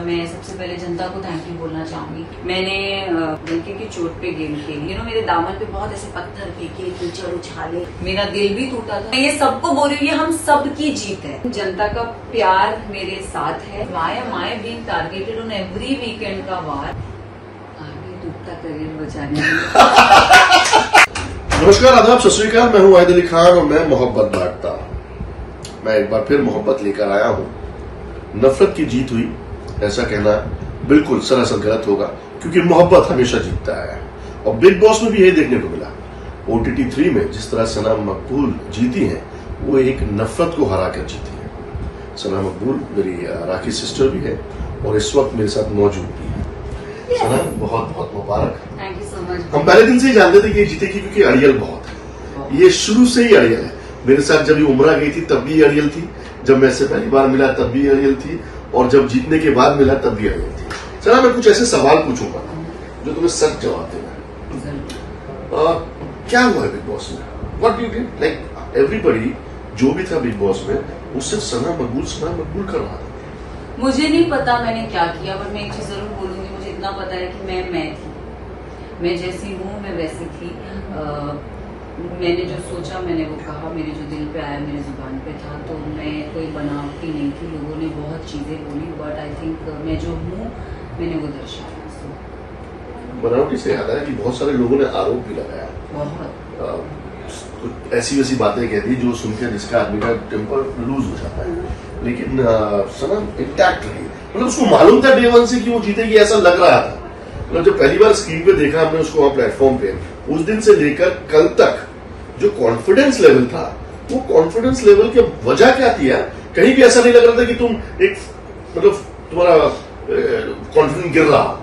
मैं सबसे पहले जनता को थैंक यू बोलना चाहूंगी। मैंने डंके की चोट पे गेम खेली, मेरे दामन पे बहुत ऐसे पत्थर फेंके, कीचड़ उछाले, मेरा दिल भी टूटा था। मैं ये सबको बोल रही हूँ, ये हम सबकी जीत है। जनता का प्यार मेरे साथ है। Why am I being targeted on every weekend का वार? आगे डूबता करियर बचाने नमस्कार, आदाब, सत श्री अकाल। मैं हूँ वाहिद अली खान और मैं मोहब्बत बांटता। मैं एक बार फिर मोहब्बत लेकर आया हूँ। नफरत की जीत हुई ऐसा कहना बिल्कुल सरासर गलत होगा, क्योंकि मोहब्बत हमेशा जीतता है। और बिग बॉस में भी यही देखने को मिला। OTT 3 में जिस तरह सना मकबूल जीती हैं, वो एक नफरत को हरा कर जीती है। सना मकबूल मेरी राखी सिस्टर भी है और इस वक्त मेरे साथ मौजूद भी है। सना, बहुत बहुत मुबारक। Thank you so much. हम पहले दिन से ही जानते थे कि ये जीतेगी, क्योंकि अड़ियल बहुत है। ये शुरू से ही अड़ियल है। मेरे साथ जब ये उमरा गई थी तब भी अड़ियल थी, जब मैं इससे पहली बार मिला तब भी अड़ियल थी, और जब जीतने के बाद मिला तब भी अड़ियल थी। चला, मैं कुछ ऐसे सवाल पूछूंगा जो तुम्हें सच जवाब देना है। क्या हुआ है बिग बॉस में? What do you think? Like everybody जो भी था बिग बॉस में, उससे सना मकबूल कर रहा था। मुझे नहीं पता मैंने क्या किया, पर मैं एक चीज जरूर बोलूंगी। मुझे इतना पता है कि मैं थी, मैं जैसी हूँ मैं वैसी थी। मैंने जो सोचा मैंने वो कहा, मेरे जो दिल पे आया मेरे जुबान पे था। तो मैं कोई बनावटी नहीं थी। लोगों ने बहुत चीजें बोली, बट आई थिंक मैं जो हूँ मैंने वो दर्शाया। बनावटी से याद आया कि बहुत सारे लोगों ने आरोप भी लगाया, कुछ ऐसी वैसी बातें कहती जो सुनकर जिसका आदमी का टेम्पर लूज हो जाता है। लेकिन सना इंटैक्ट रही, मतलब उसको मालूम था डे 1 से कि वो जीतेगी, ऐसा लग रहा था। मतलब जब पहली बार स्क्रीन पे देखा हमने उसको वहां प्लेटफॉर्म पे, उस दिन से लेकर कल तक जो कॉन्फिडेंस लेवल था, वो कॉन्फिडेंस लेवल की वजह क्या थी यार? कहीं भी ऐसा नहीं लग रहा था कि तुम एक मतलब तुम्हारा कॉन्फिडेंस गिर रहा।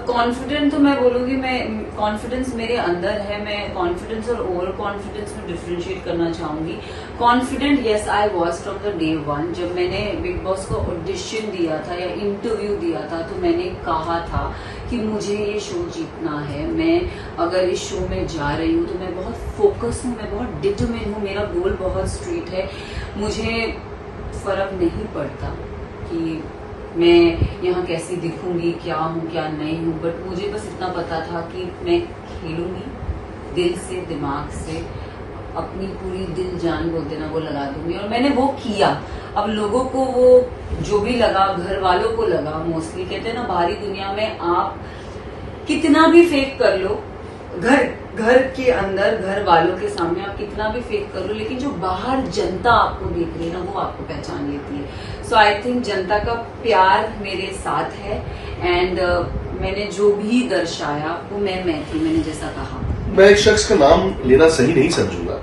कॉन्फिडेंट तो मैं बोलूंगी, मैं कॉन्फिडेंस मेरे अंदर है। मैं कॉन्फिडेंस और ओवर कॉन्फिडेंस में डिफरेंशिएट करना चाहूंगी। Confident yes I was from the day 1। जब मैंने बिग बॉस को ऑडिशन दिया था या इंटरव्यू दिया था, तो मैंने कहा था कि मुझे ये शो जीतना है। मैं अगर इस शो में जा रही हूँ तो मैं बहुत फोकस हूँ, मैं बहुत डिटरमिन हूँ, मेरा गोल बहुत स्ट्रेट है। मुझे फर्क नहीं पड़ता कि मैं यहाँ कैसी दिखूंगी, क्या हूँ क्या नहीं हूँ, बट मुझे बस इतना पता था कि मैं खेलूंगी दिल से, दिमाग से, अपनी पूरी दिल जान बोलते ना वो लगा दूंगी। और मैंने वो किया। अब लोगों को वो जो भी लगा, घर वालों को लगा, मोस्टली कहते हैं ना बाहरी दुनिया में आप कितना भी फेक कर लो, घर के अंदर घर वालों के सामने आप कितना भी फेक कर लो, लेकिन जो बाहर जनता आपको देख रही है ना, वो आपको पहचान लेती है। सो आई थिंक जनता का प्यार मेरे साथ है। एंड मैंने जो भी दर्शाया वो मैं थी, मैंने जैसा कहा। मैं एक शख्स का नाम लेना सही नहीं समझूंगा,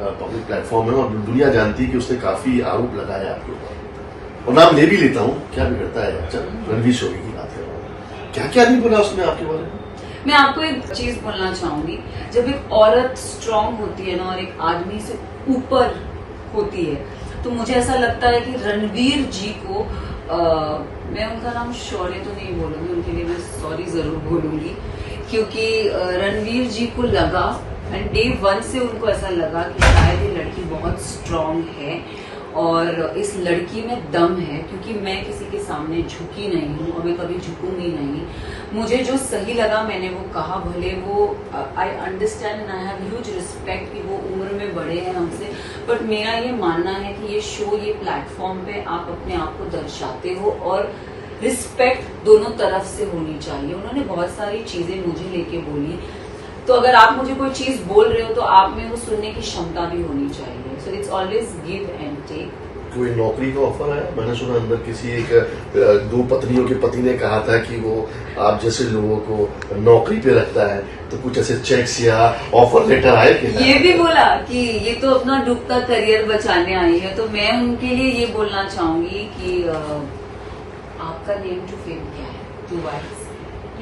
पब्लिक प्लेटफॉर्म है और दुनिया जानती है कि उसने काफी आरोप लगाया आपके ऊपर, और नाम ले भी लेता हूँ, क्या भी करता है। अच्छा, रणवीर शोरी की बात कर रहा हूँ, क्या क्या नहीं बोला उसने आपके बारे में? मैं आपको एक चीज बोलना चाहूंगी। जब एक औरत स्ट्रांग होती है ना और एक आदमी से ऊपर होती है, तो मुझे ऐसा लगता है कि रणवीर जी को मैं उनका नाम शौर्य तो नहीं बोलूंगी, उनके लिए मैं सॉरी जरूर बोलूंगी, क्योंकि रणवीर जी को लगा एंड डे 1 से उनको ऐसा लगा कि शायद ये लड़की बहुत स्ट्रांग है और इस लड़की में दम है। क्योंकि मैं किसी के सामने झुकी नहीं हूँ और मैं कभी झुकूंगी नहीं। मुझे जो सही लगा मैंने वो कहा। भले वो I understand and I have huge respect कि वो उम्र में बड़े हैं हमसे, बट मेरा ये मानना है कि ये शो, ये प्लेटफॉर्म पे आप अपने आप को दर्शाते हो और रिस्पेक्ट दोनों तरफ से होनी चाहिए। उन्होंने बहुत सारी चीजें मुझे लेके बोली, तो अगर आप मुझे कोई चीज बोल रहे हो तो आप में वो सुनने की क्षमता भी होनी चाहिए। So it's always give and take. कोई नौकरी का ऑफर आया? मैंने सुना अंदर किसी एक 2 पत्नियों के पति ने कहा था कि वो आप जैसे लोगों को नौकरी पे रखता है, तो कुछ ऐसे चेक्स या ऑफर लेटर आए कि ये भी बोला कि ये तो अपना डूबता करियर बचाने आई है। तो मैं उनके लिए ये बोलना चाहूंगी कि आपका नेम टू फेम क्या है? 2 वर्ड्स।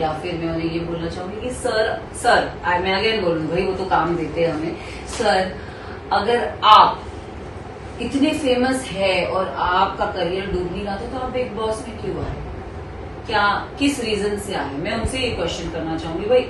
या फिर मैं उन्हें ये बोलना चाहूंगी कि सर मैं अगेन बोलूंगी, भाई वो तो काम देते हैं हमें। सर, अगर आप इतने फेमस है और आपका करियर डूब नहीं रहा था, तो आप बिग बॉस में क्यों आए? क्या किस रीजन से आए? मैं उनसे ये क्वेश्चन करना चाहूंगी। भाई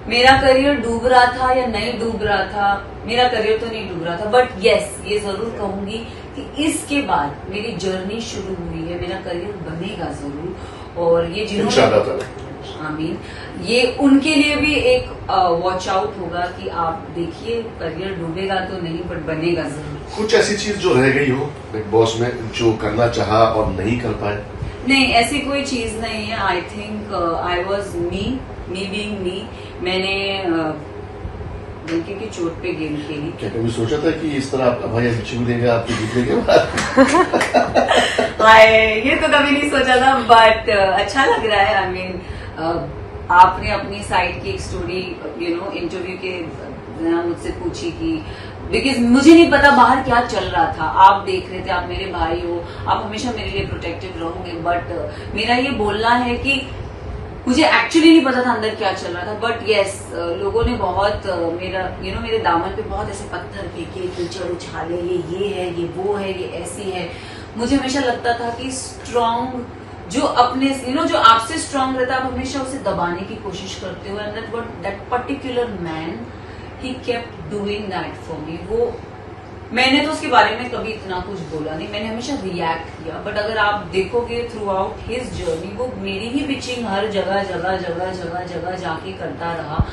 मेरा करियर डूब रहा था या नहीं डूब रहा था? मेरा करियर तो नहीं डूब रहा था, बट यस ये जरूर कहूंगी कि इसके बाद मेरी जर्नी शुरू हुई है, मेरा करियर बनेगा जरूर। और ये जिन्होंने आमीन, ये उनके लिए भी एक वॉच आउट होगा कि आप देखिए करियर डूबेगा तो नहीं बट बनेगा जरूर। कुछ ऐसी चीज जो रह गई हो बिग बॉस में जो करना चाहा और नहीं कर पाए? नहीं, ऐसी कोई चीज नहीं है। I think I was me being me. मैंने डंके की चोट पे गेम खेली। क्या कभी सोचा था कि इस तरह आपका भाई छू देगा आपके जीतने के बाद? ये तो कभी नहीं सोचा था, बट अच्छा लग रहा है। आई मीन आपने अपनी साइड की एक स्टोरी इंटरव्यू के मुझसे पूछी कि बिकॉज मुझे नहीं पता बाहर क्या चल रहा था। आप देख रहे थे, आप मेरे भाई हो, आप हमेशा मेरे लिए प्रोटेक्टिव रहोगे, बट मेरा ये बोलना है कि मुझे एक्चुअली नहीं पता था अंदर क्या चल रहा था। बट यस, लोगों ने बहुत मेरे दामन पे बहुत ऐसे पत्थर फेंके, कीचड़ उछाले, ये है, ये वो है, ये ऐसी है। मुझे हमेशा लगता था कि स्ट्रांग जो अपने जो आपसे स्ट्रांग रहता है, आप हमेशा उसे दबाने की कोशिश करते हो। And that particular man he kept doing that for me. वो मैंने तो उसके बारे में कभी इतना कुछ बोला नहीं, मैंने हमेशा रिएक्ट किया। बट अगर आप देखोगे थ्रू आउट हिज जर्नी, वो मेरी ही बिचिंग हर जगह जगह जगह जगह जगह जाके करता रहा।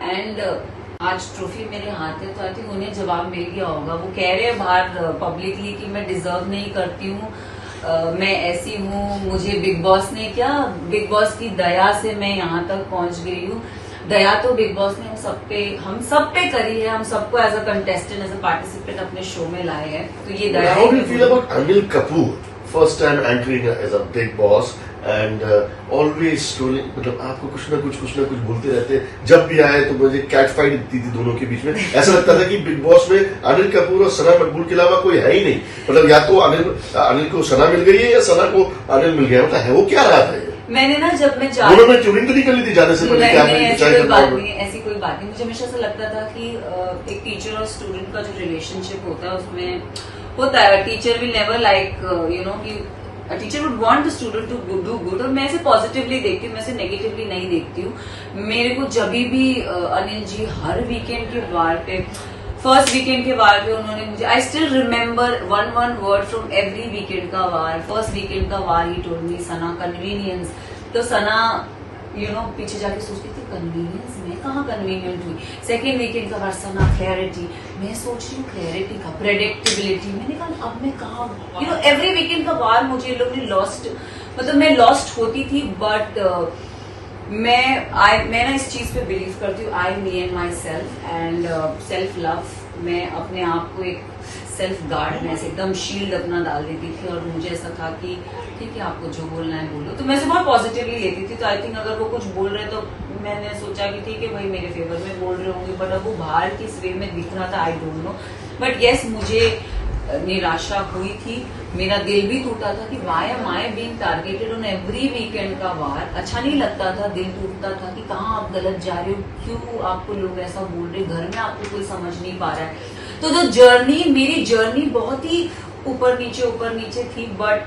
एंड आज ट्रॉफी मेरे हाथ है, तो आई थिंक उन्हें जवाब मिल गया होगा। वो कह रहे हैं बाहर पब्लिकली कि मैं डिजर्व नहीं करती हूँ, मैं ऐसी हूँ, मुझे बिग बॉस ने क्या, बिग बॉस की दया से मैं यहाँ तक पहुंच गई हूँ। दया तो बिग बॉस ने हम सब पे करी है, हम सबको as a contestant, as a participant अपने शो में लाए हैं। तो ये दया How do you feel about Anil Kapoor first time entering as a big boss and always scrolling, मतलब आपको कुछ ना कुछ बोलते रहते, जब भी आए तो मुझे कैट फाइट दिखती थी दोनों के बीच में। ऐसा लगता था कि बिग बॉस में अनिल कपूर और सना मकबूल के अलावा कोई है ही नहीं। मतलब या तो अनिल को सना मिल गई है या सना को अनिल मिल गया। मतलब है वो क्या रहा था ये? मैंने ना जब मैं दोनों में ट्यूनिंग तो नहीं कर ली थी जाने से पहले? ऐसी कोई बात नहीं। मुझे हमेशा ऐसा लगता था कि एक टीचर और स्टूडेंट का जो रिलेशनशिप होता है उसमें होता है, टीचर विल नेवर लाइक कि teacher would want the student to do good. और मैं इसे पॉजिटिवली देखती हूँ, मैं इसे नेगेटिवली नहीं देखती हूँ। मेरे को जब भी अनिल जी हर वीकेंड के वार पे, फर्स्ट वीकेंड के वार पे उन्होंने मुझे, I still remember one word from every weekend का वार। फर्स्ट वीकेंड का वार he told me, Sana convenience. तो सना पीछे जाके सोचती थी कन्वीनियंस, मैं कहाँ कन्वीनियंट हुई। सेकेंड वीकेंड का वार सना क्लैरिटी, मैं सोच रही हूँ क्लैरिटी का, प्रेडिक्टेबिलिटी, मैंने कहा अब मैं कहाँ, एवरी वीकेंड का वार मुझे ये लोग ने लॉस्ट, मतलब मैं लॉस्ट होती थी। बट मैं ना इस चीज पे बिलीव करती हूँ, I me and myself and self love. मैं अपने आप को एक सेल्फ गार्ड में ऐसे एकदम शील्ड अपना डाल देती थी, और मुझे ऐसा था कि ठीक है आपको जो बोलना है बोलो। तो मैं से बहुत पॉजिटिवली लेती थी। तो आई थिंक अगर वो कुछ बोल रहे तो मैंने सोचा कि ठीक है भाई मेरे फेवर में बोल रहे होंगे, बट अब वो बाहर किस वे में दिख रहा था I don't know. But yes, मुझे निराशा हुई थी, मेरा दिल भी टूटा था कि why am I being targeted on every weekend का वार। अच्छा नहीं लगता था, दिल टूटता था कि कहाँ आप गलत जा रहे हो, क्यों आपको लोग ऐसा बोल रहे, घर में आपको कोई समझ नहीं पा रहा है। तो जो जर्नी, मेरी जर्नी बहुत ही ऊपर नीचे थी। बट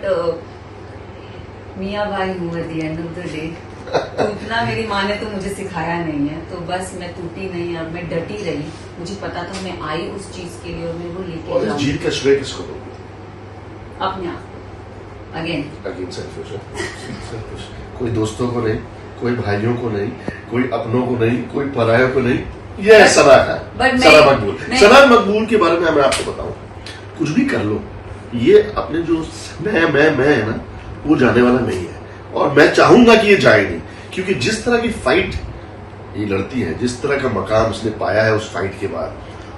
मियाँ भाई हूँ at the end of the day. टूटना मेरी माँ ने तो मुझे सिखाया नहीं है, तो बस मैं टूटी नहीं और मैं डटी रही। मुझे पता था मैं आई उस चीज के लिए और मैं वो लेके और इस जीत का श्रेय किसको दोगे? अपने आप अगेन सेल्फिश। कोई दोस्तों को नहीं, कोई भाइयों को नहीं, कोई अपनों को नहीं, कोई परायों को नहीं, ये सना है। सना मकबूल, सना मकबूल के बारे में मैं आपको बताऊं, कुछ भी कर लो, ये अपने जो मैं है ना, वो जाने वाला नहीं है। और मैं चाहूंगा कि ये जाए नहीं, क्योंकि जिस तरह की फाइट ये लड़ती है, जिस तरह का मकाम उसने पाया है उस फाइट के बाद,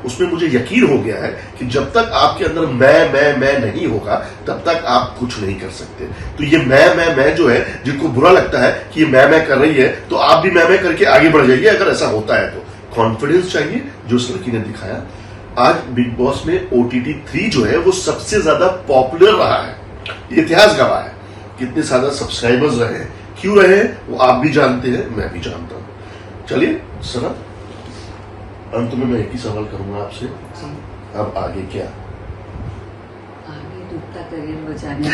उसमें मुझे यकीन हो गया है कि जब तक आपके अंदर मैं नहीं होगा तब तक आप कुछ नहीं कर सकते। तो ये मैं जो है, जिनको बुरा लगता है कि ये मैं कर रही है, तो आप भी मैं करके आगे बढ़ जाइए अगर ऐसा होता है तो। कॉन्फिडेंस चाहिए जो उस लड़की ने दिखाया। आज बिग बॉस में OTT 3 जो है वो सबसे ज्यादा पॉपुलर रहा है, इतिहास गवाह है। कितने ज्यादा सब्सक्राइबर्स रहे हैं, क्यों रहे वो आप भी जानते हैं, मैं भी जानता हूं। चलिए सना, अंत में मैं एक ही सवाल करूंगा आपसे, अब आगे क्या? आगे डूबता करियर बचाने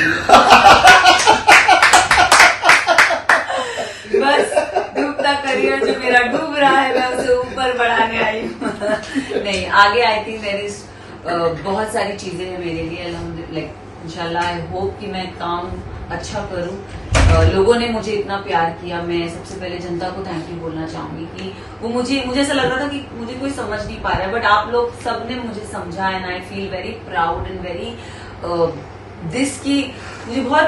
बस डूबता करियर जो मेरा डूब रहा है मैं उसे ऊपर बढ़ाने आई हूँ। नहीं, आगे आई थिंक देयर इज बहुत सारी चीजें हैं मेरे लिए अल्हम्दुलिल्लाह, इंशाल्लाह आई होप कि मैं काम अच्छा करूं। लोगों ने मुझे इतना प्यार किया, मैं सबसे पहले जनता को थैंक यू बोलना चाहूंगी कि वो मुझे ऐसा लग रहा था कि मुझे कोई समझ नहीं पा रहा है, बट आप लोग सब ने मुझे समझा and I feel very proud and very this की मुझे बहुत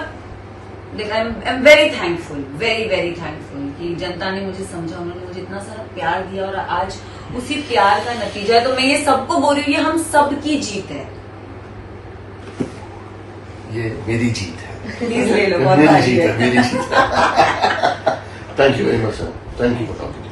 I am very thankful, very very thankful कि जनता ने मुझे समझा, उन्होंने मुझे इतना सारा प्यार दिया और आज उसी प्यार का नतीजा है। तो मैं ये सबको बोल रही हूँ, ये हम सबकी जीत है। ये मेरी जीत है, प्लीज ले लो, बहुत मेरी भारी जीत है। है, मेरी जीत है। Thank you very much sir, thank you for talking.